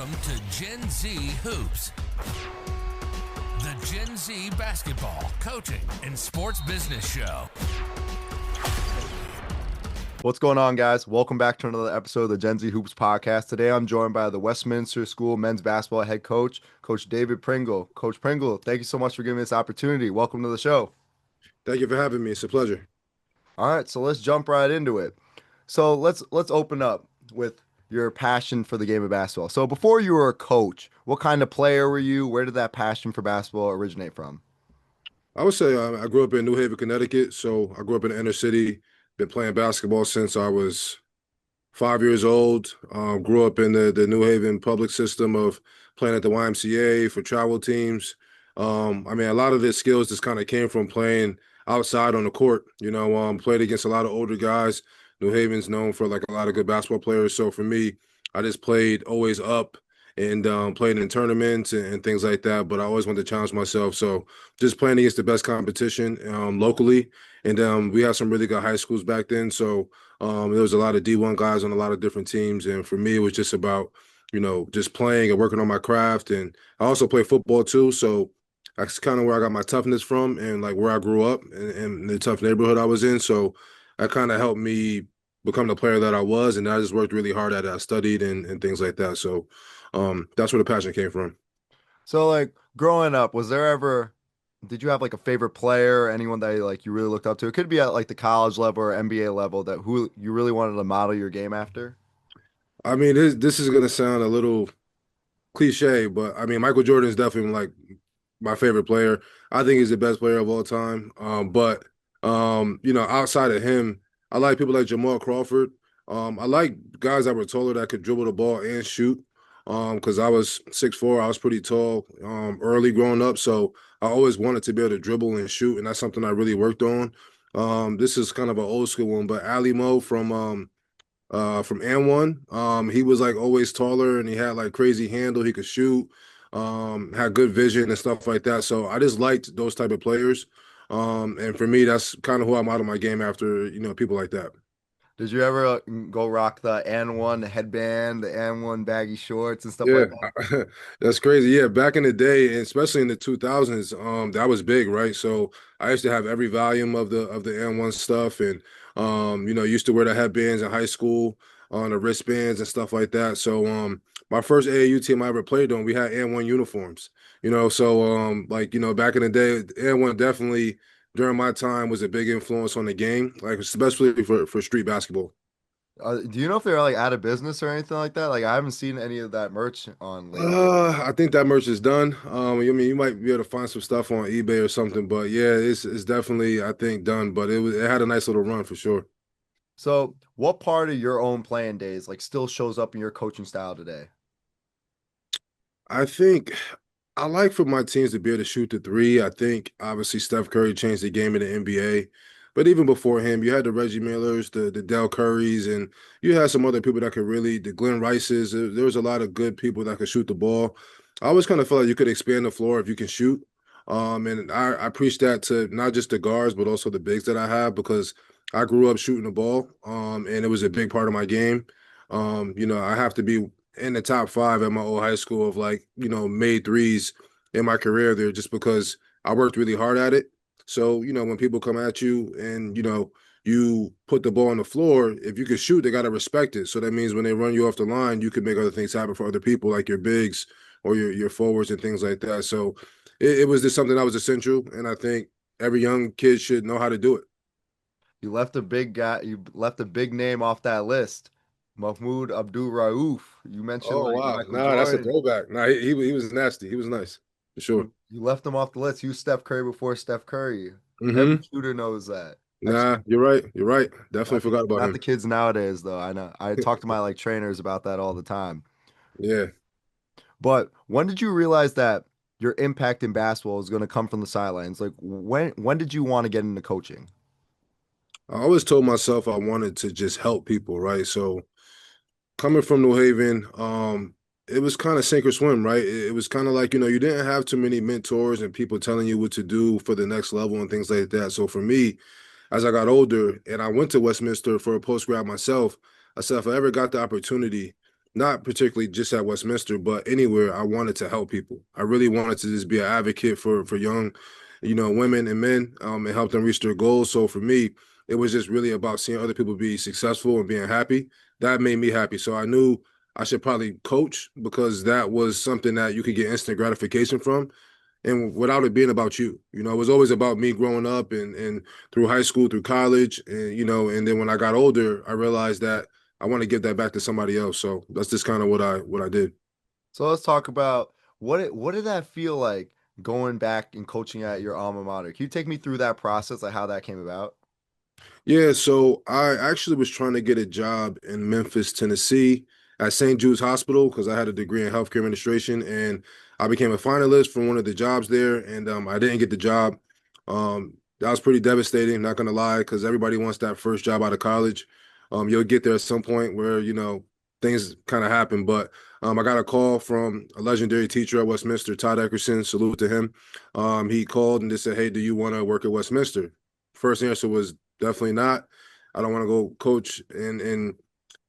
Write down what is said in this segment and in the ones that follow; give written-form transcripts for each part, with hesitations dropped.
Welcome to Gen Z Hoops, the Gen Z basketball, coaching, and sports business show. What's going on, guys? Welcome back to another episode of the Gen Z Hoops podcast. Today, I'm joined by the Westminster School men's basketball head coach, Coach David Pringle. Coach Pringle, thank you so much for giving me this opportunity. Welcome to the show. Thank you for having me. It's a pleasure. All right, so let's jump right into it. So let's open up with your passion for the game of basketball. So before you were a coach, what kind of player were you? Where did that passion for basketball originate from? I would say I grew up in New Haven, Connecticut. So I grew up in the inner city. Been playing basketball since I was 5 years old. Grew up in the New Haven public system of playing at the YMCA for travel teams. A lot of the skills just kind of came from playing outside on the court. Played against a lot of older guys. New Haven's known for like a lot of good basketball players. So for me, I just played always up and played in tournaments and things like that. But I always wanted to challenge myself. So just playing against the best competition locally. And we had some really good high schools back then. So there was a lot of D1 guys on a lot of different teams. And for me, it was just about, just playing and working on my craft. And I also play football too. So that's kind of where I got my toughness from and like where I grew up and the tough neighborhood I was in. So that kind of helped me become the player that I was. And I just worked really hard at it. I studied and things like that. So that's where the passion came from. So like growing up, did you have like a favorite player, anyone that you really looked up to? It could be at like the college level or NBA level that who you really wanted to model your game after. I mean, this is going to sound a little cliche, but I mean, Michael Jordan is definitely like my favorite player. I think he's the best player of all time. Outside of him, I like people like Jamal Crawford. I like guys that were taller that could dribble the ball and shoot. Because I was 6'4", I was pretty tall early growing up, so I always wanted to be able to dribble and shoot, and that's something I really worked on. This is kind of an old school one, but Ali Mo from N1, he was like always taller and he had like crazy handle. He could shoot, had good vision and stuff like that. So I just liked those type of players. And for me, that's kind of who I model my game after, people like that. Did you ever go rock the N1 headband, the N1 baggy shorts and stuff Yeah, like that? that's crazy. Yeah, back in the day, and especially in the 2000s, that was big, right? So I used to have every volume of the N1 stuff, and used to wear the headbands in high school on the wristbands and stuff like that. So my first AAU team I ever played on, we had N1 uniforms. Back in the day, N1 definitely during my time was a big influence on the game, like especially for street basketball. Do you know if they're like out of business or anything like that? Like I haven't seen any of that merch on lately. I think that merch is done. You might be able to find some stuff on eBay or something, but yeah, it's definitely I think done. But it had a nice little run for sure. So, what part of your own playing days like still shows up in your coaching style today? I think I like for my teams to be able to shoot the three. I think obviously Steph Curry changed the game in the NBA. But even before him, you had the Reggie Millers, the Del Currys, and you had some other people that could really, the Glenn Rices. There was a lot of good people that could shoot the ball. I always kind of felt like you could expand the floor if you can shoot. And I preach that to not just the guards, but also the bigs that I have because I grew up shooting the ball, and it was a big part of my game. I have to be in the top 5 at my old high school of made threes in my career there just because I worked really hard at it. So, when people come at you and, you put the ball on the floor, if you can shoot, they got to respect it. So that means when they run you off the line, you can make other things happen for other people like your bigs or your forwards and things like that. So it was just something that was essential. And I think every young kid should know how to do it. You left a big guy, you left a big name off that list. Mahmoud Abdul Rauf. You mentioned Oh, like wow. Michael Nah, that's a Jordan. throwback. Nah, he was nasty. He was nice for sure. You left him off the list. You Steph Curry before Steph Curry. Every Mm-hmm. shooter knows that. Nah, you're right. You're right. Definitely Not the, forgot about not the him. kids nowadays though. I know. I talk to my like trainers about that all the time. Yeah. But when did you realize that your impact in basketball is going to come from the sidelines? Like when did you want to get into coaching? I always told myself I wanted to just help people, right? So coming from New Haven, it was kind of sink or swim, right? It was kind of like, you didn't have too many mentors and people telling you what to do for the next level and things like that. So for me, as I got older and I went to Westminster for a post grad myself, I said, if I ever got the opportunity not particularly just at Westminster, but anywhere, I wanted to help people. I really wanted to just be an advocate for young, women and men, and help them reach their goals. So for me, it was just really about seeing other people be successful and being happy. That made me happy. So I knew I should probably coach because that was something that you could get instant gratification from. And without it being about you, it was always about me growing up and through high school, through college, and then when I got older, I realized that I want to give that back to somebody else. So that's just kind of what I did. So let's talk about what did that feel like going back and coaching at your alma mater? Can you take me through that process, like how that came about? Yeah, so I actually was trying to get a job in Memphis, Tennessee at St. Jude's Hospital because I had a degree in healthcare administration and I became a finalist for one of the jobs there and I didn't get the job. That was pretty devastating, not gonna lie, because everybody wants that first job out of college. You'll get there at some point where, things kind of happen. But I got a call from a legendary teacher at Westminster, Todd Eckerson, salute to him. He called and just said, "Hey, do you want to work at Westminster?" First answer was definitely not. I don't want to go coach and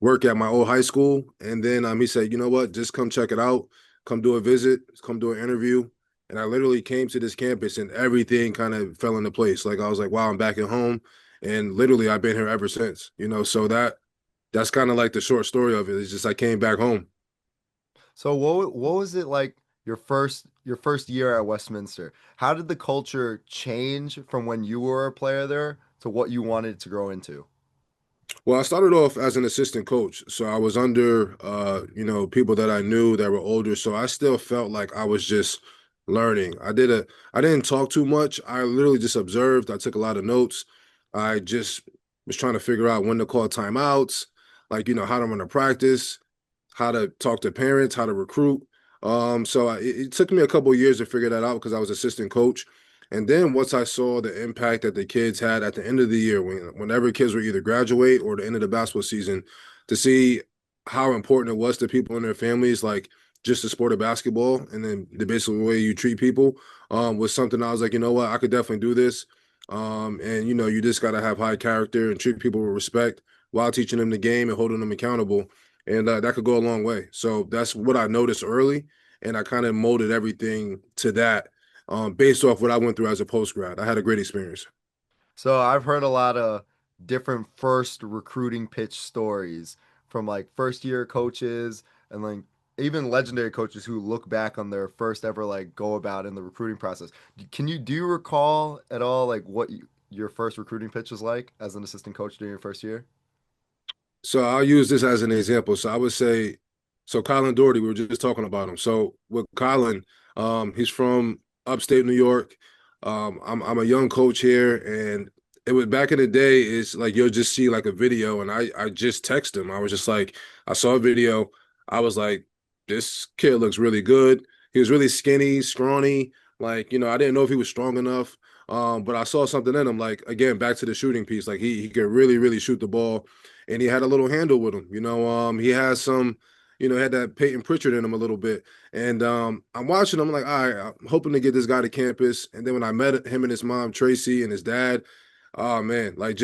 work at my old high school. And then he said, "You know what? Just come check it out. Come do a visit. Come do an interview." And I literally came to this campus and everything kind of fell into place. Like I was like, "Wow, I'm back at home." And literally I've been here ever since. So that's kind of like the short story of it. It's just I came back home. So what was it like your first year at Westminster? How did the culture change from when you were a player there to what you wanted to grow into? Well, I started off as an assistant coach. So I was under people that I knew that were older. So I still felt like I was just learning. I didn't talk too much. I literally just observed. I took a lot of notes. I just was trying to figure out when to call timeouts, like, how to run a practice, how to talk to parents, how to recruit. It took me a couple of years to figure that out because I was assistant coach. And then once I saw the impact that the kids had at the end of the year, whenever kids were either graduate or the end of the basketball season, to see how important it was to people and their families, like just the sport of basketball, and then the basic way you treat people, was something I was like, you know what, I could definitely do this. And you just got to have high character and treat people with respect while teaching them the game and holding them accountable, and that could go a long way. So that's what I noticed early, and I kind of molded everything to that based off what I went through as a post grad. I had a great experience. So I've heard a lot of different first recruiting pitch stories from like first year coaches and like even legendary coaches who look back on their first ever like go about in the recruiting process. Do you recall at all like your first recruiting pitch was like as an assistant coach during your first year? So I'll use this as an example. So I would say, so Colin Dougherty, we were just talking about him. So with Colin, he's from upstate New York. I'm a young coach here, and it was back in the day. It's like you'll just see like a video, and I just text him. I was just like, I saw a video. I was like, this kid looks really good. He was really skinny, scrawny. Like I didn't know if he was strong enough. But I saw something in him. Like again, back to the shooting piece. Like he could really shoot the ball and he had a little handle with him. He has some, had that Peyton Pritchard in him a little bit. And I'm watching him, I'm like, all right, I'm hoping to get this guy to campus. And then when I met him and his mom, Tracy, and his dad, oh man, like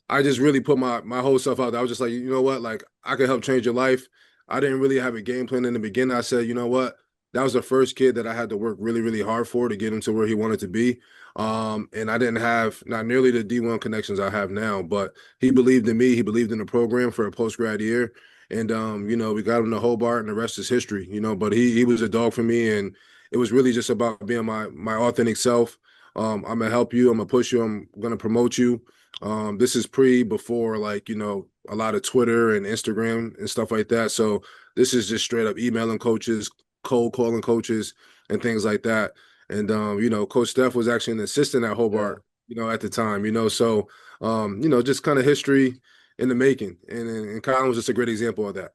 I just really put my whole self out there. I was just like, you know what, like I could help change your life. I didn't really have a game plan in the beginning. I said, you know what, that was the first kid that I had to work really hard for to get him to where he wanted to be. And I didn't have not nearly the D1 connections I have now, but he believed in me. He believed in the program for a post grad year. And we got him to Hobart and the rest is history, but he was a dog for me. And it was really just about being my authentic self. I'm gonna help you, I'm gonna push you, I'm gonna promote you. This is before like, a lot of Twitter and Instagram and stuff like that. So this is just straight up emailing coaches, cold calling coaches and things like that. And Coach Steph was actually an assistant at Yeah. Hobart, at the time, so just kind of history in the making. And Colin was just a great example of that.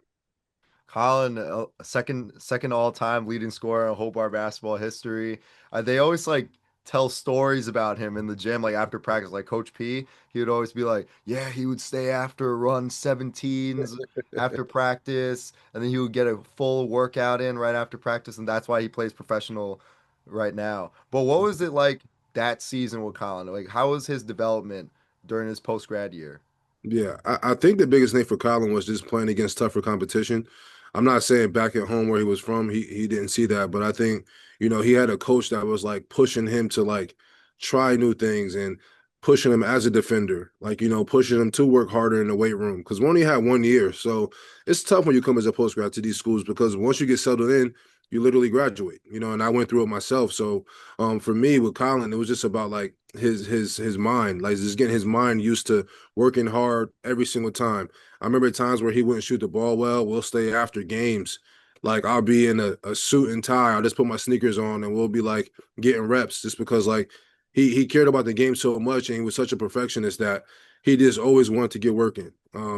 Colin, second all time leading scorer in Hobart basketball history. They always like tell stories about him in the gym, like after practice. Like Coach P, he would always be like, "Yeah, he would stay after run 17s after practice, and then he would get a full workout in right after practice, and that's why he plays professional right now." But what was it like that season with Colin? Like, how was his development during his post grad year? Yeah, I think the biggest thing for Colin was just playing against tougher competition. I'm not saying back at home where he was from, he didn't see that, but I think, he had a coach that was like pushing him to like try new things and pushing him as a defender, like, pushing him to work harder in the weight room. Because we only had 1 year. So it's tough when you come as a postgrad to these schools because once you get settled in, you literally graduate, and I went through it myself. So for me with Colin, it was just about like his mind, like just getting his mind used to working hard every single time. I remember times where he wouldn't shoot the ball well. We'll stay after games. Like I'll be in a suit and tie. I'll just put my sneakers on and we'll be like getting reps just because like he cared about the game so much and he was such a perfectionist that he just always wanted to get working.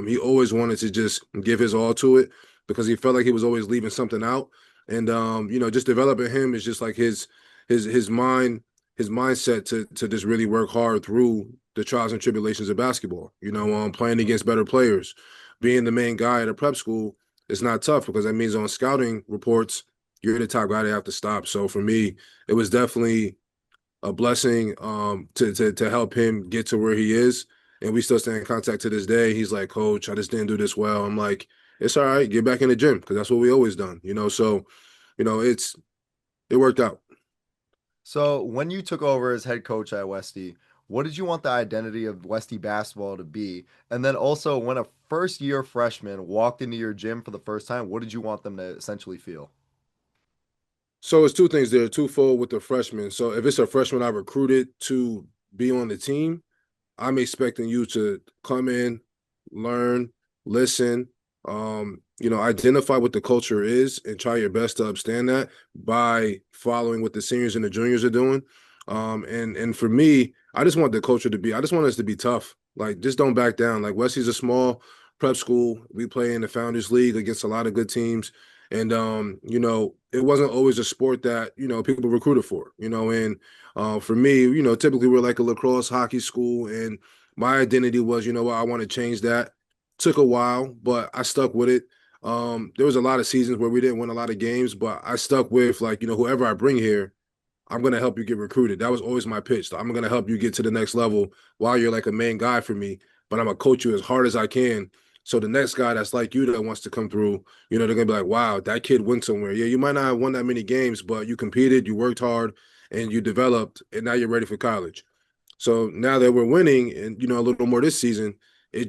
He always wanted to just give his all to it because he felt like he was always leaving something out. And just developing him is just like his mind, his mindset to just really work hard through the trials and tribulations of basketball. Playing against better players, being the main guy at a prep school, it's not tough because that means on scouting reports, you're the top guy they have to stop. So for me, it was definitely a blessing to help him get to where he is. And we still stay in contact to this day. He's like, Coach, I just didn't do this well. I'm like, it's all right. Get back in the gym because that's what we always done. So, it worked out. So when you took over as head coach at Westy, what did you want the identity of Westy basketball to be? And then also when a first year freshman walked into your gym for the first time, what did you want them to essentially feel? So it's two things there, twofold with the freshmen. So if it's a freshman I recruited to be on the team, I'm expecting you to come in, learn, listen, identify what the culture is and try your best to understand that by following what the seniors and the juniors are doing. And for me, I just want the culture to be, I just want us to be tough. Like, just don't back down. Like, Wesley's a small prep school. We play in the Founders League against a lot of good teams. And, it wasn't always a sport that, people recruited for, and for me, typically we're like a lacrosse hockey school. And my identity was, what, I want to change that. Took a while, but I stuck with it. There was a lot of seasons where we didn't win a lot of games, but I stuck with like, whoever I bring here, I'm going to help you get recruited. That was always my pitch. I'm going to help you get to the next level while you're like a main guy for me, but I'm going to coach you as hard as I can. So the next guy that's like you that wants to come through, they're going to be like, wow, that kid went somewhere. Yeah, you might not have won that many games, but you competed, you worked hard, and you developed, and now you're ready for college. So now that we're winning and, a little more this season, it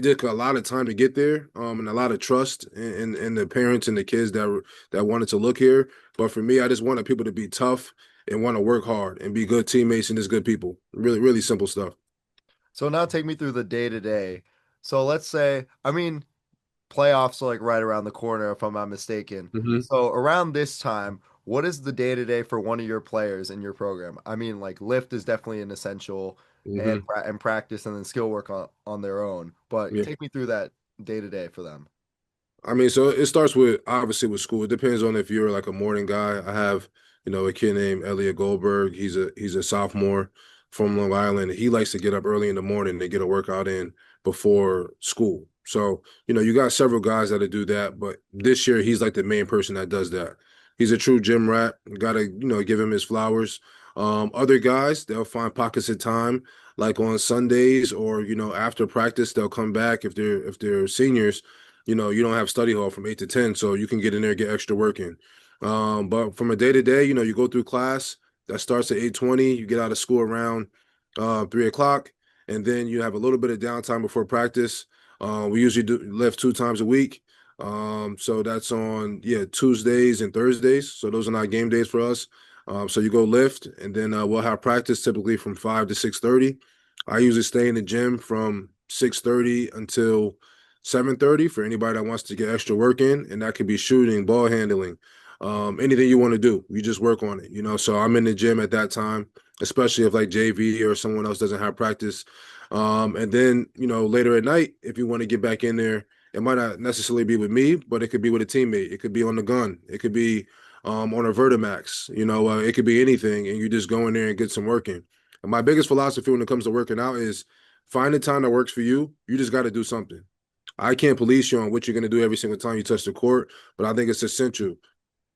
took a lot of time to get there, and a lot of trust in the parents and the kids that wanted to look here. But for me, I just wanted people to be tough and want to work hard and be good teammates and just good people. Really, really simple stuff. So now take me through the day to day. So let's say, I mean, playoffs are like right around the corner, if I'm not mistaken. Mm-hmm. So around this time, what is the day to day for one of your players in your program? I mean, like lift is definitely an essential, and Mm-hmm. and practice and then skill work on their own. But Yeah. take me through that day to day for them. I mean, so it starts with obviously with school. It depends on if you're like a morning guy. I have, a kid named Elliot Goldberg. He's a sophomore from Long Island. He likes to get up early in the morning to get a workout in before school. So, you got several guys that do that, but this year he's like the main person that does that. He's a true gym rat. Gotta, give him his flowers. Other guys, they'll find pockets of time, like on Sundays or, after practice, they'll come back if they're seniors. You don't have study hall from 8 to 10, so you can get in there and get extra work in. But from a day to day, you go through class that starts at 8:20. You get out of school around 3 o'clock, and then you have a little bit of downtime before practice. We usually do lift 2 times a week. So that's on Tuesdays and Thursdays. So those are not game days for us. So you go lift, and then we'll have practice typically from 5 to 6:30. I usually stay in the gym from 6:30 until 7:30 for anybody that wants to get extra work in, and that could be shooting, ball handling, anything you want to do. You just work on it. So I'm in the gym at that time, especially if like JV or someone else doesn't have practice. And then later at night, if you want to get back in there, it might not necessarily be with me, but it could be with a teammate. It could be on the gun. It could be on a Vertimax. It could be anything, and you just go in there and get some work in. And my biggest philosophy when it comes to working out is find the time that works for you. You just got to do something. I can't police you on what you're going to do every single time you touch the court, but I think it's essential.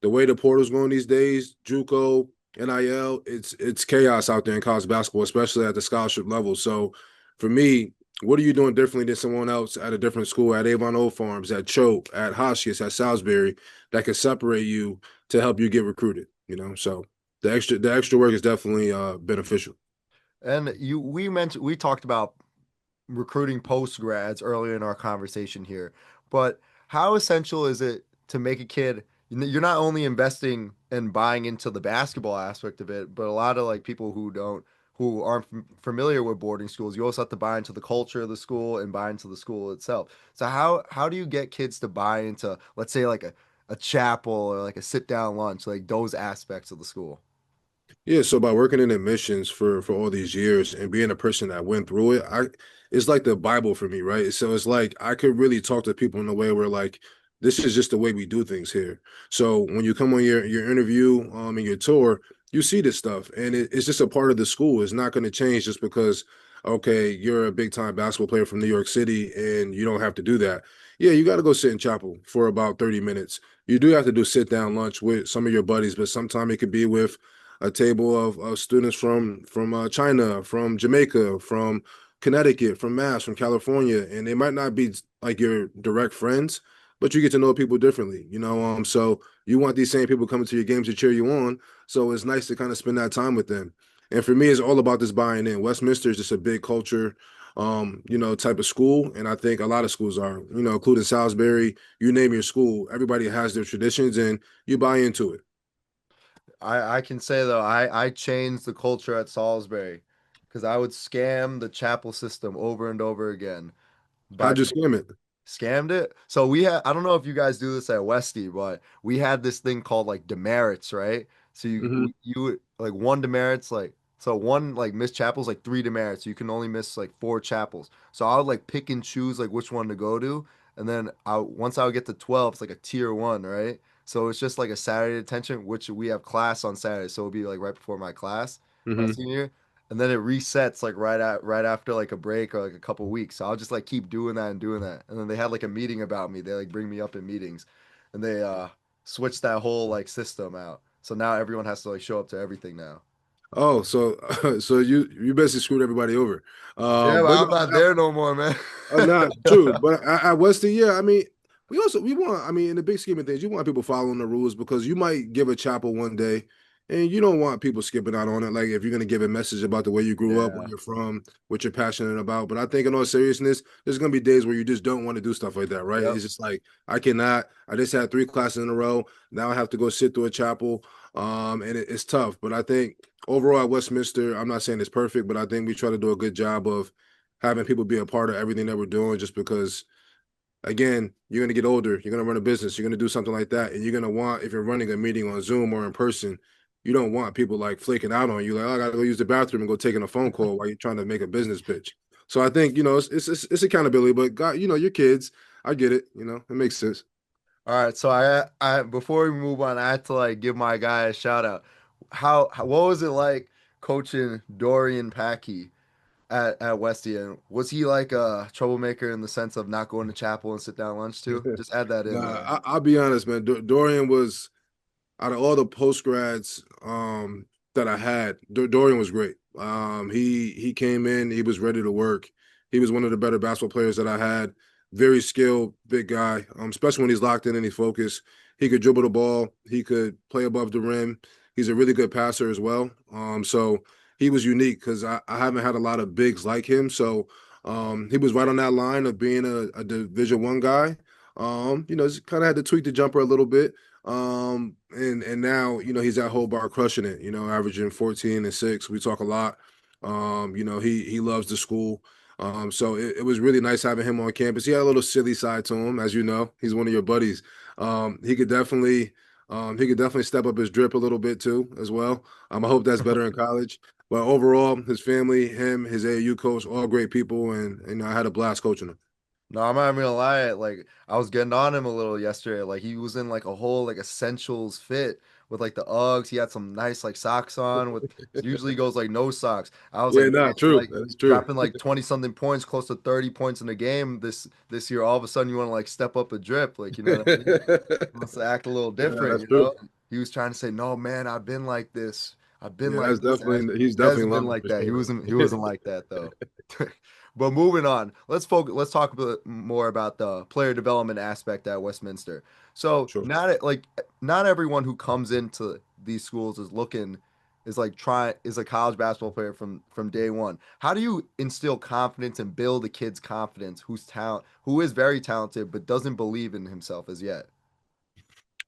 The way the portal's going these days, JUCO, NIL, it's chaos out there in college basketball, especially at the scholarship level. So for me, What are you doing differently than someone else at a different school, at Avon Old Farms, at Choate, at Hotchkiss, at Salisbury, that could separate you to help you get recruited? So the extra work is definitely beneficial. And we talked about recruiting post grads earlier in our conversation here, but how essential is it to make a kid? You're not only investing and buying into the basketball aspect of it, but a lot of like people who aren't familiar with boarding schools, you also have to buy into the culture of the school and buy into the school itself. So how do you get kids to buy into, let's say, like a chapel or like a sit down lunch, like those aspects of the school? Yeah, so by working in admissions for all these years and being a person that went through it, it's like the Bible for me, right? So it's like I could really talk to people in a way where like this is just the way we do things here. So when you come on your interview and your tour, you see this stuff, and it's just a part of the school. It's not going to change just because okay, you're a big time basketball player from New York City and you don't have to do that. Yeah, you got to go sit in chapel for about 30 minutes. You do have to do sit down lunch with some of your buddies, but sometimes it could be with a table of students from China, from Jamaica, from Connecticut, from Mass, from California, and they might not be like your direct friends, but you get to know people differently. So you want these same people coming to your games to cheer you on. So it's nice to kind of spend that time with them. And for me, it's all about this buying in. Westminster is just a big culture, type of school, and I think a lot of schools are, including Salisbury. You name your school, everybody has their traditions, and you buy into it. I can say though, I changed the culture at Salisbury because I would scam the chapel system over and over again. By How'd you skim it? scammed it. So we had, I don't know if you guys do this at Westy, but we had this thing called like demerits, right? So Hmm. like one demerits, like so one like missed chapels, like three demerits. You can only miss like four chapels. So I would like pick and choose like which one to go to, and then once I would get to 12, it's like a tier one, right? So it's just like a Saturday detention, which we have class on Saturday, so it'll be like right before my class, my Hmm. senior year, and then it resets like right after like a break or like a couple weeks. So I'll just like keep doing that and doing that. And then they had like a meeting about me. They like bring me up in meetings, and they switched that whole like system out. So now everyone has to like show up to everything now. Oh, so so you basically screwed everybody over. Yeah, but But I'm not there no more, man. not true. But at Westy, yeah, I mean, we want. I mean, in the big scheme of things, you want people following the rules because you might give a chapel one day, and you don't want people skipping out on it. Like if you're going to give a message about the way you grew up, where Yeah. you're from, what you're passionate about. But I think in all seriousness, there's going to be days where you just don't want to do stuff like that, right? Yep. It's just like I cannot. I just had three classes in a row. Now I have to go sit through a chapel. And it's tough. But I think overall at Westminster, I'm not saying it's perfect, but I think we try to do a good job of having people be a part of everything that we're doing just because again you're going to get older, you're going to run a business, you're going to do something like that, and you're going to want, if you're running a meeting on Zoom or in person, you don't want people like flaking out on you like, oh, I gotta go use the bathroom and go taking a phone call while you're trying to make a business pitch. So I think it's accountability, but God, your kids, I get it, it makes sense. All right. So I before we move on, I had to like give my guy a shout out. What was it like coaching Dorian Paki at Westy? And was he like a troublemaker in the sense of not going to chapel and sit down lunch too? Just add that in Nah, there. I'll be honest, man. Dorian was, out of all the post grads that I had, Dorian was great. He came in, he was ready to work. He was one of the better basketball players that I had. Very skilled, big guy. Especially when he's locked in and he's focused. He could dribble the ball. He could play above the rim. He's a really good passer as well. So he was unique because I haven't had a lot of bigs like him. So he was right on that line of being a Division I guy. Just kind of had to tweak the jumper a little bit. And now, he's at Hobart crushing it, averaging 14 and 6. We talk a lot. He loves the school. So it was really nice having him on campus. He had a little silly side to him, as you know. He's one of your buddies. He could definitely step up his drip a little bit too, as well. I hope that's better in college. But overall, his family, him, his AAU coach, all great people, and I had a blast coaching them. No, I'm not even gonna lie. Like I was getting on him a little yesterday. Like he was in like a whole like essentials fit with like the Uggs. He had some nice like socks on with usually goes like no socks. I was like, Yeah, man, not you're true. like That's true. dropping like 20 something points, close to 30 points in the game this year. All of a sudden you want to like step up a drip, like you know what I mean? He wants to act a little Yeah, different, that's you true. know? He was trying to say, no, man, I've been like this. I've been Yeah, like that's this. definitely he's He definitely hasn't been lying like for that. He sure. wasn't like that though. But moving on, let's focus. Let's talk a bit more about the player development aspect at Westminster. So Sure. not everyone who comes into these schools is looking is like trying is a college basketball player from day one. How do you instill confidence and build a kid's confidence who is very talented but doesn't believe in himself as yet?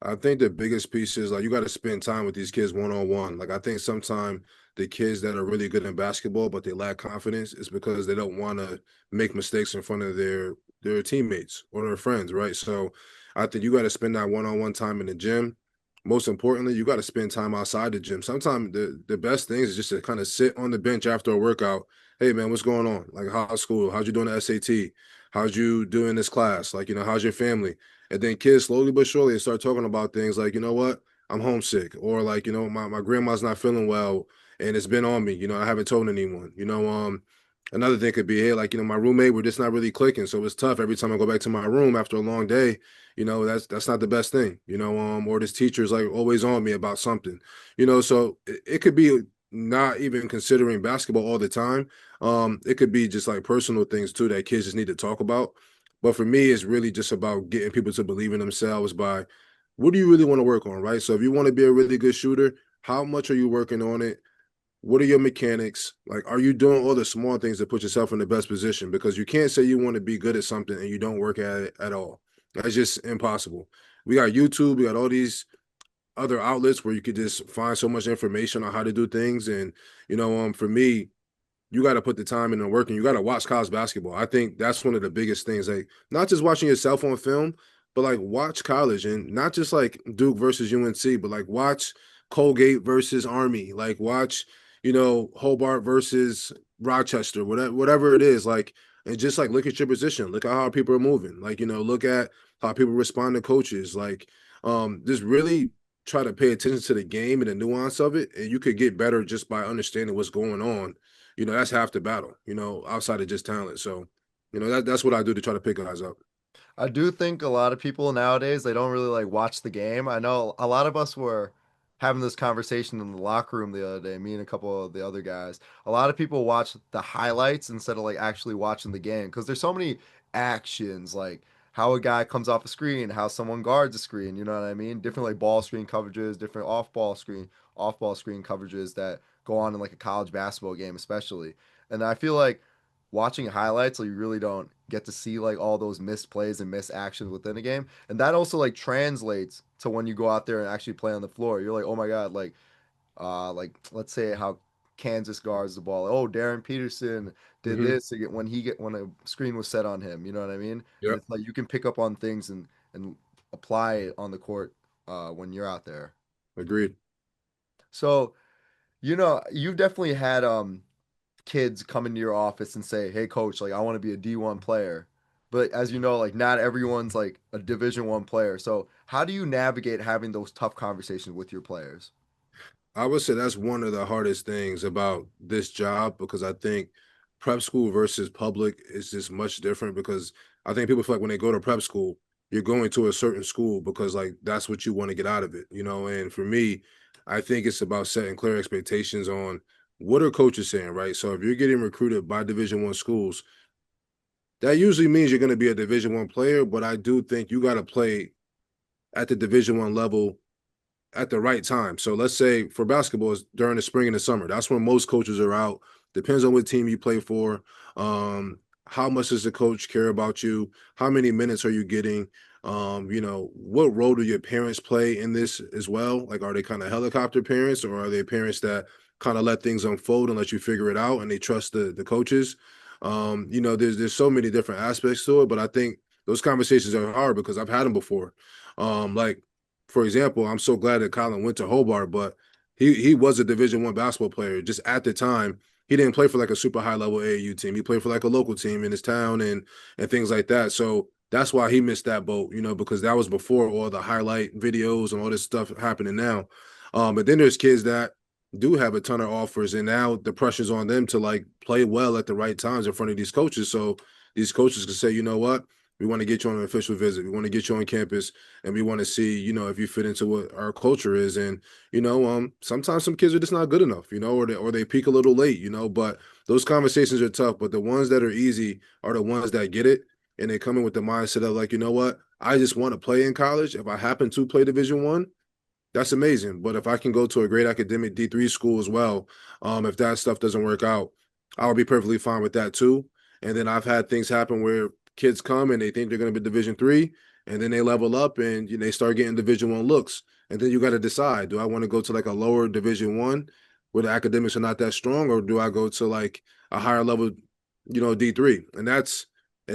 I think the biggest piece is like you got to spend time with these kids one on one. Like I think sometimes the kids that are really good in basketball but they lack confidence is because they don't want to make mistakes in front of their teammates or their friends, right? So I think you got to spend that one on one time in the gym. Most importantly, you got to spend time outside the gym. Sometimes the best things is just to kind of sit on the bench after a workout. Hey man, what's going on? Like how's school? How'd you doing the SAT? How'd you doing this class? Like, how's your family? And then kids slowly but surely start talking about things like, you know what, I'm homesick, or like, my grandma's not feeling well and it's been on me, I haven't told anyone. Another thing could be, hey, like, my roommate, we're just not really clicking. So it's tough every time I go back to my room after a long day, that's not the best thing, or this teacher's like always on me about something, so it could be not even considering basketball all the time. It could be just like personal things too that kids just need to talk about. But for me, it's really just about getting people to believe in themselves by what do you really want to work on, right? So if you want to be a really good shooter, how much are you working on it? What are your mechanics? Like, are you doing all the small things to put yourself in the best position? Because you can't say you want to be good at something and you don't work at it at all. That's just impossible. We got YouTube, we got all these other outlets where you could just find so much information on how to do things. And, for me, you got to put the time in and work, and you got to watch college basketball. I think that's one of the biggest things. Like, not just watching yourself on film, but like watch college, and not just like Duke versus UNC, but like watch Colgate versus Army, like watch, Hobart versus Rochester, whatever it is. Like, and just like look at your position, look at how people are moving, like, look at how people respond to coaches, like, just really try to pay attention to the game and the nuance of it, and you could get better just by understanding what's going on. That's half the battle, outside of just talent. So, that's what I do to try to pick guys up. I do think a lot of people nowadays they don't really like watch the game. I know a lot of us were having this conversation in the locker room the other day, me and a couple of the other guys. A lot of people watch the highlights instead of like actually watching the game because there's so many actions like how a guy comes off a screen, how someone guards a screen, you know what I mean? Different like ball screen coverages, different off ball screen coverages that go on in like a college basketball game especially. And I feel like watching highlights, like you really don't get to see like all those missed plays and missed actions within a game. And that also like translates to when you go out there and actually play on the floor. You're like, oh my God, like let's say how Kansas guards the ball. Oh, Darren Peterson did Hmm. this to get when a screen was set on him. You know what I mean? And Yep. it's like you can pick up on things and apply it on the court when you're out there. Agreed. So, you've definitely had kids come into your office and say, "Hey, coach, like I want to be a D1 player." But as you know, like not everyone's like a Division 1 player. So how do you navigate having those tough conversations with your players? I would say that's one of the hardest things about this job, because I think prep school versus public is just much different, because I think people feel like when they go to prep school, you're going to a certain school because like that's what you want to get out of it. And for me, I think it's about setting clear expectations on what are coaches saying, right? So if you're getting recruited by Division 1 schools, that usually means you're going to be a Division 1 player, but I do think you got to play at the Division 1 level at the right time. So let's say for basketball, it's during the spring and the summer. That's when most coaches are out. Depends on what team you play for. How much does the coach care about you? How many minutes are you getting? What role do your parents play in this as well? Like, are they kind of helicopter parents, or are they parents that kind of let things unfold and let you figure it out and they trust the coaches? There's so many different aspects to it, but I think those conversations are hard because I've had them before. Like, for example, I'm so glad that Colin went to Hobart, but he was a Division 1 basketball player. Just at the time, he didn't play for like a super high level AAU team. He played for like a local team in his town and things like that. So that's why he missed that boat, because that was before all the highlight videos and all this stuff happening now. But then there's kids that do have a ton of offers, and now the pressure's on them to like play well at the right times in front of these coaches. So these coaches can say, you know what, We want to get you on an official visit. We want to get you on campus, and we want to see, if you fit into what our culture is. And sometimes some kids are just not good enough, or they peak a little late, But those conversations are tough. But the ones that are easy are the ones that get it, and they come in with the mindset of like, you know what, I just want to play in college. If I happen to play Division I, that's amazing. But if I can go to a great academic D3 school as well, if that stuff doesn't work out, I'll be perfectly fine with that too. And then I've had things happen where kids come and they think they're going to be Division III, and then they level up and they start getting Division I looks. And then you got to decide: do I want to go to like a lower Division I where the academics are not that strong, or do I go to like a higher level, D3? And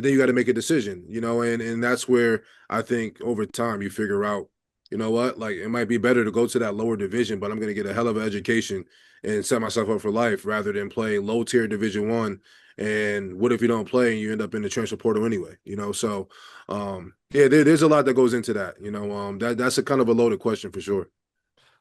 then you got to make a decision, and that's where I think over time you figure out, you know what, like it might be better to go to that lower division, but I'm going to get a hell of an education and set myself up for life rather than play low tier Division I. And what if you don't play and you end up in the transfer portal anyway? So yeah, there's a lot that goes into that. That's a kind of a loaded question for sure.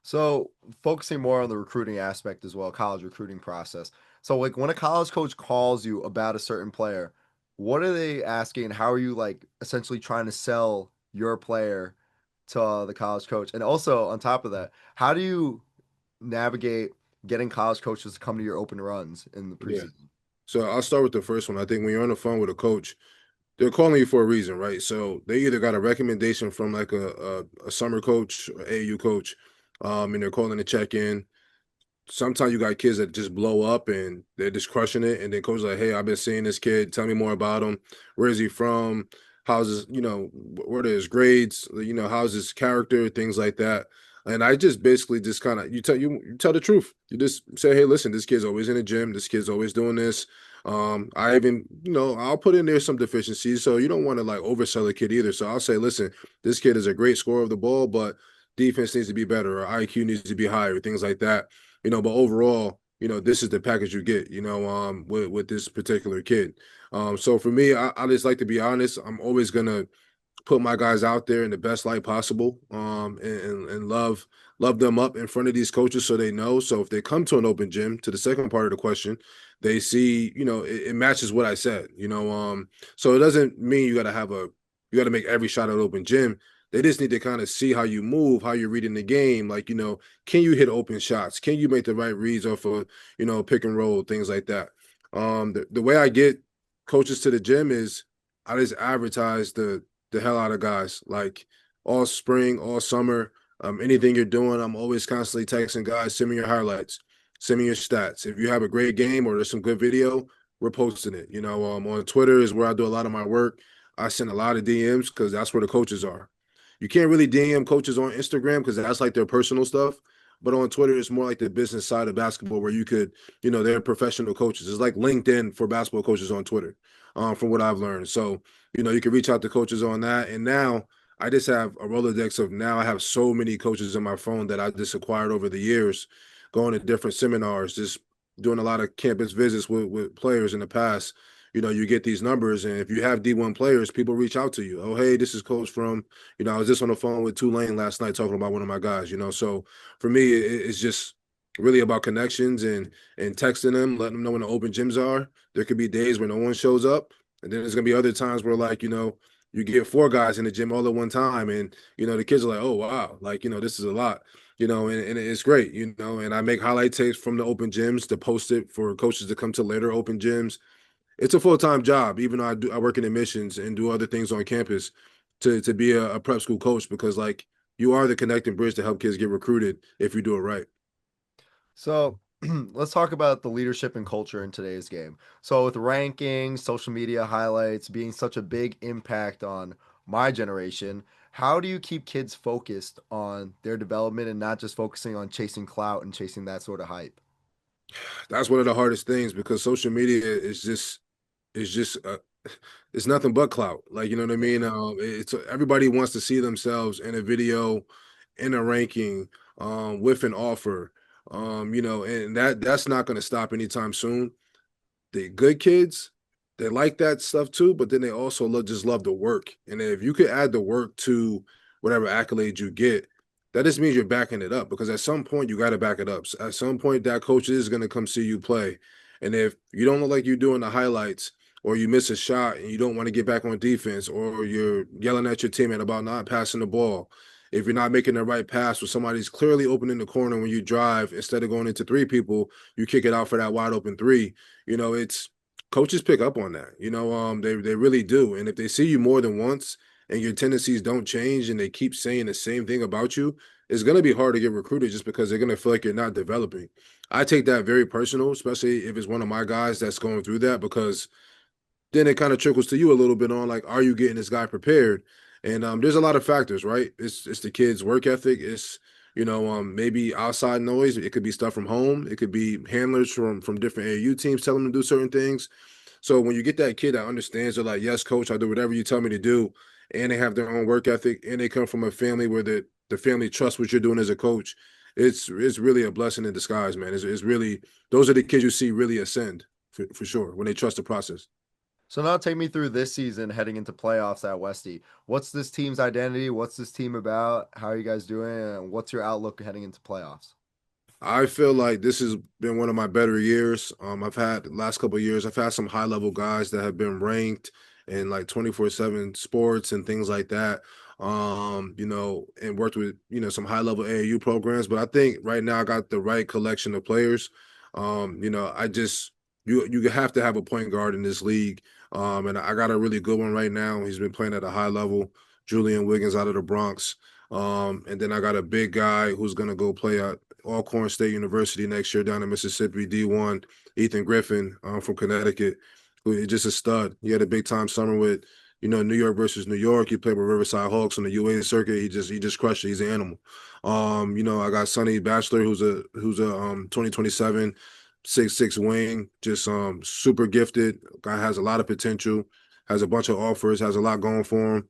So focusing more on the recruiting aspect as well, college recruiting process. So like when a college coach calls you about a certain player, what are they asking? How are you like essentially trying to sell your player to the college coach? And also on top of that, how do you navigate getting college coaches to come to your open runs in the Yeah. preseason? So I'll start with the first one. I think when you're on the phone with a coach, they're calling you for a reason, right? So they either got a recommendation from like a summer coach or AU coach, and they're calling to check in. Sometimes you got kids that just blow up and they're just crushing it. And then coach is like, hey, I've been seeing this kid. Tell me more about him. Where is he from? How's his, what are his grades? How's his character? Things like that. And I just basically just kind of you tell the truth. You just say, hey, listen, this kid's always in the gym. This kid's always doing this. I even, I'll put in there some deficiencies. So you don't want to like oversell a kid either. So I'll say, listen, this kid is a great scorer of the ball, but defense needs to be better, or IQ needs to be higher, things like that. But overall, this is the package you get, with this particular kid. So for me, I just like to be honest. I'm always gonna put my guys out there in the best light possible, and love them up in front of these coaches so they know. So if they come to an open gym, to the second part of the question, they see, it matches what I said, so it doesn't mean you got to make every shot at open gym. They just need to kind of see how you move, how you're reading the game. Like, can you hit open shots? Can you make the right reads off of, pick and roll, things like that. The way I get coaches to the gym is I just advertise the hell out of guys, like all spring, all summer, anything you're doing. I'm always constantly texting guys, send me your highlights, send me your stats. If you have a great game or there's some good video, we're posting it. On Twitter is where I do a lot of my work. I send a lot of DMs because that's where the coaches are. You can't really DM coaches on Instagram because that's like their personal stuff. But on Twitter, it's more like the business side of basketball where you could, they're professional coaches. It's like LinkedIn for basketball coaches on Twitter, from what I've learned. So, you can reach out to coaches on that. And now I just have a Rolodex of now I have so many coaches in my phone that I just acquired over the years, going to different seminars, just doing a lot of campus visits with players in the past. You get these numbers, and if you have D1 players, people reach out to you. Oh, hey, this is coach from, I was just on the phone with Tulane last night talking about one of my guys, So for me, it's just really about connections and texting them, letting them know when the open gyms are. There could be days where no one shows up, and then there's gonna be other times where like, you get 4 guys in the gym all at one time, and the kids are like, oh wow, like, this is a lot. And it's great, and I make highlight tapes from the open gyms to post it for coaches to come to later open gyms. It's a full-time job, even though I work in admissions and do other things on campus to be a prep school coach, because like you are the connecting bridge to help kids get recruited if you do it right. So let's talk about the leadership and culture in today's game. So with rankings, social media highlights being such a big impact on my generation, how do you keep kids focused on their development and not just focusing on chasing clout and chasing that sort of hype? That's one of the hardest things because social media is just it's nothing but clout. Like, you know what I mean? It's everybody wants to see themselves in a video, in a ranking, with an offer. And that's not going to stop anytime soon. The good kids, they like that stuff too, but then they also just love the work. And if you could add the work to whatever accolades you get, that just means you're backing it up, because at some point you got to back it up. So at some point, that coach is going to come see you play. And if you don't look like you're doing the highlights, or you miss a shot and you don't want to get back on defense, or you're yelling at your teammate about not passing the ball, if you're not making the right pass or somebody's clearly open in the corner when you drive, instead of going into three people, you kick it out for that wide open three. It's coaches pick up on that. They really do. And if they see you more than once and your tendencies don't change and they keep saying the same thing about you, it's going to be hard to get recruited just because they're going to feel like you're not developing. I take that very personal, especially if it's one of my guys that's going through that, because then it kind of trickles to you a little bit on, like, are you getting this guy prepared? And there's a lot of factors, right? It's the kid's work ethic. It's maybe outside noise. It could be stuff from home. It could be handlers from different AAU teams telling them to do certain things. So when you get that kid that understands, they're like, yes, coach, I'll do whatever you tell me to do, and they have their own work ethic, and they come from a family where the family trusts what you're doing as a coach, it's really a blessing in disguise, man. It's really, those are the kids you see really ascend for sure when they trust the process. So now take me through this season heading into playoffs at Westy. What's this team's identity? What's this team about? How are you guys doing? And what's your outlook heading into playoffs? I feel like this has been one of my better years. I've had the last couple of years, I've had some high level guys that have been ranked in like 24/7 sports and things like that. And worked with, some high level AAU programs. But I think right now I got the right collection of players. I just you have to have a point guard in this league. And I got a really good one right now. He's been playing at a high level, Julian Wiggins out of the Bronx. And then I got a big guy who's gonna go play at Alcorn State University next year down in Mississippi, D1, Ethan Griffin from Connecticut, who is just a stud. He had a big time summer with, New York versus New York. He played with Riverside Hawks on the UA circuit. He just crushed it. He's an animal. I got Sonny Bachelor, who's a 2027 6'6" wing, just super gifted. Guy has a lot of potential, has a bunch of offers, has a lot going for him.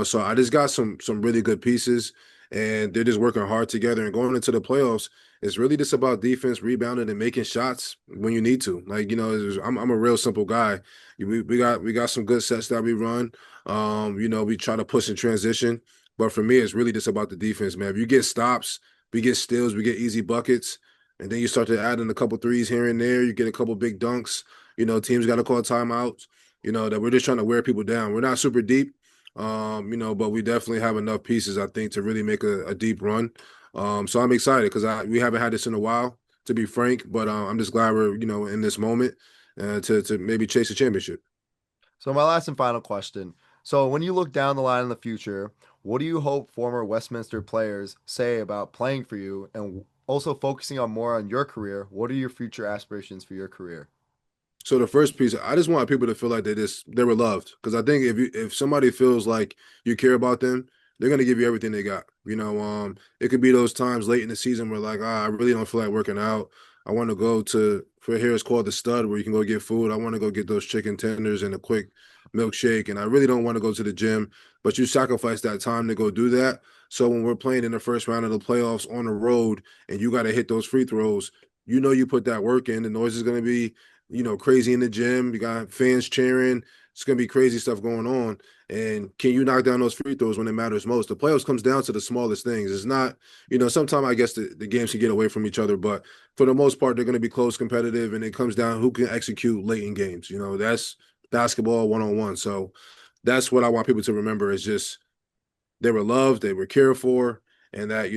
So I just got some really good pieces, and they're just working hard together. And going into the playoffs, it's really just about defense, rebounding, and making shots when you need to. Like, I'm a real simple guy. We got some good sets that we run. We try to push in transition, but for me, it's really just about the defense, man. If you get stops, we get steals, we get easy buckets, and then you start to add in a couple threes here and there. You get a couple big dunks. Teams got to call timeouts. That we're just trying to wear people down. We're not super deep. But we definitely have enough pieces, I think, to really make a deep run. So I'm excited because we haven't had this in a while, to be frank. But I'm just glad we're in this moment to maybe chase a championship. So my last and final question. So when you look down the line in the future, what do you hope former Westminster players say about playing for you, and also focusing on more on your career? What are your future aspirations for your career? So the first piece, I just want people to feel like they were loved, because I think if somebody feels like you care about them, they're gonna give you everything they got. It could be those times late in the season where, like, I really don't feel like working out. I want to go for here it's called the Stud, where you can go get food. I want to go get those chicken tenders and a quick milkshake, and I really don't want to go to the gym. But you sacrifice that time to go do that. So when we're playing in the first round of the playoffs on the road, and you got to hit those free throws, you put that work in. The noise is going to be crazy in the gym. You got fans cheering. It's going to be crazy stuff going on. And can you knock down those free throws when it matters most? The playoffs comes down to the smallest things. It's not, sometimes I guess the games can get away from each other, but for the most part, they're going to be close, competitive, and it comes down who can execute late in games. That's basketball 1-on-1. So that's what I want people to remember, is just they were loved, they were cared for, and that,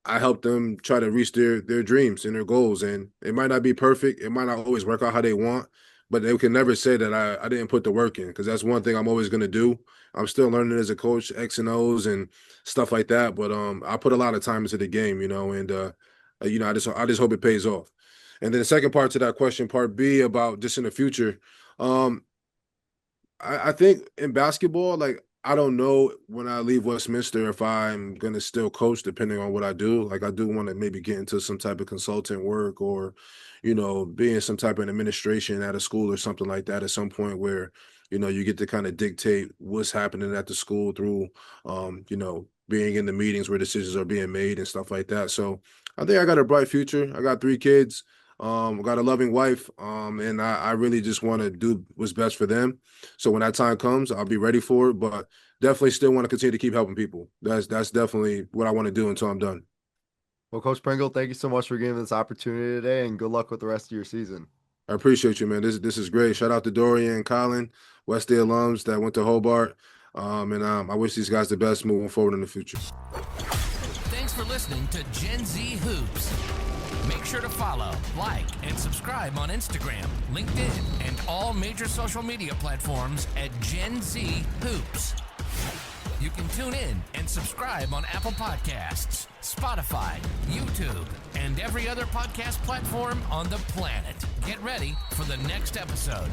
I helped them try to reach their dreams and their goals. And it might not be perfect. It might not always work out how they want, but they can never say that I didn't put the work in, because that's one thing I'm always going to do. I'm still learning as a coach, X and O's and stuff like that. But I put a lot of time into the game, and I just hope it pays off. And then the second part to that question, part B, about just in the future, I think in basketball, like, I don't know when I leave Westminster if I'm going to still coach, depending on what I do. Like, I do want to maybe get into some type of consultant work, or, be in some type of administration at a school or something like that at some point, where, you get to kind of dictate what's happening at the school through, being in the meetings where decisions are being made and stuff like that. So I think I got a bright future. I got 3 kids. Got a loving wife, and I really just want to do what's best for them. So when that time comes, I'll be ready for it. But definitely still want to continue to keep helping people. That's definitely what I want to do until I'm done. Well, Coach Pringle, thank you so much for giving this opportunity today, and good luck with the rest of your season. I appreciate you, man. This is great. Shout out to Dorian and Colin, Westy alums that went to Hobart. And I wish these guys the best moving forward in the future. Thanks for listening to Gen Z Hoops. Make sure to follow, like, and subscribe on Instagram, LinkedIn, and all major social media platforms at Gen Z Hoops. You can tune in and subscribe on Apple Podcasts, Spotify, YouTube, and every other podcast platform on the planet. Get ready for the next episode.